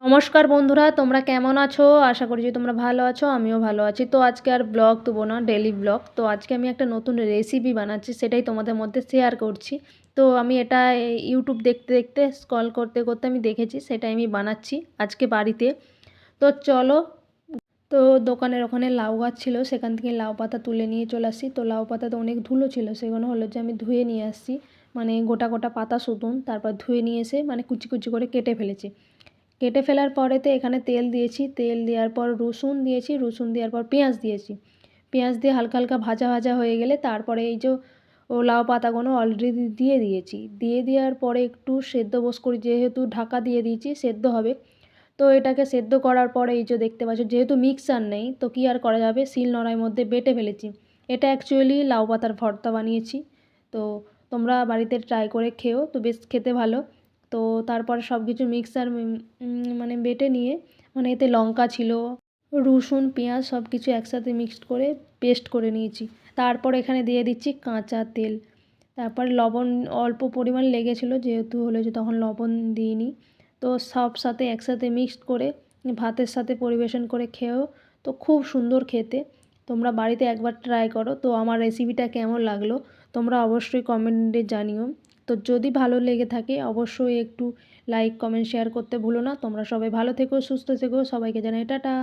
নমস্কার বন্ধুরা, তোমরা কেমন আছো? আশা করি যে তোমরা ভালো আছো, আমিও ভালো আছি। তো আজকে আর ব্লগ দেবো না, ডেইলি ব্লগ। তো আজকে আমি একটা নতুন রেসিপি বানাচ্ছি, সেটাই তোমাদের মধ্যে শেয়ার করছি। তো আমি এটা ইউটিউব দেখতে দেখতে স্ক্রল করতে করতে আমি দেখেছি, সেটাই আমি বানাচ্ছি আজকে বাড়িতে। তো চলো। তো দোকানের ওখানে লাউ গাছ ছিল, সেখান থেকে লাউ পাতা তুলে নিয়ে চলে আসি। তো লাউ পাতাতে অনেক ধুলো ছিল, সেগুলো হলো যে আমি ধুয়ে নিয়ে আসছি, মানে গোটা গোটা পাতা শুধু। তারপর ধুয়ে নিয়ে এসে মানে কুচি কুচি করে কেটে ফেলেছি। কেটে ফেলার পরেতে এখানে তেল দিয়েছি, তেল দেওয়ার পর রসুন দিয়েছি, রসুন দেওয়ার পর পেঁয়াজ দিয়েছি। পেঁয়াজ দিয়ে হালকা হালকা ভাজা ভাজা হয়ে গেলে তারপরে এই যে লাউ পাতাগুলো অলরেডি দিয়ে দিয়েছি। দিয়ে দেওয়ার পরে একটু সেদ্ধ বস করি, যেহেতু ঢাকা দিয়ে দিয়েছি সেদ্ধ হবে। তো এটাকে সেদ্ধ করার পরে এই যে দেখতে পাচ্ছ, যেহেতু মিক্সার নেই তো কী আর করা যাবে, শিল নোড়ার মধ্যে বেটে ফেলেছি। এটা অ্যাকচুয়ালি লাউ পাতার ভর্তা বানিয়েছি। তো তোমরা বাড়িতে ট্রাই করে খেও, তো বেশ খেতে ভালো। তো তারপর সব কিছু মিক্সার মানে বেটে নিয়ে, মানে এতে লঙ্কা ছিল, রসুন পেঁয়াজ সব কিছু একসাথে মিক্সড করে পেস্ট করে নিয়েছি। তারপর এখানে দিয়ে দিচ্ছি কাঁচা তেল। তারপর লবণ অল্প পরিমাণ লেগেছিলো, যেহেতু হলো যে তখন লবণ দিইনি। তো সব সাথে একসাথে মিক্সড করে ভাতের সাথে পরিবেশন করে খেয়েও তো খুব সুন্দর খেতে। তোমরা বাড়িতে একবার ট্রাই করো। তো আমার রেসিপিটা কেমন লাগলো তোমরা অবশ্যই কমেন্টে জানিও। তো যদি ভালো লেগে থাকে অবশ্যই একটু লাইক কমেন্ট শেয়ার করতে ভুলো না। তোমরা সবাই ভালো থেকো, সুস্থ থেকো, সবাইকে জানাই টাটা।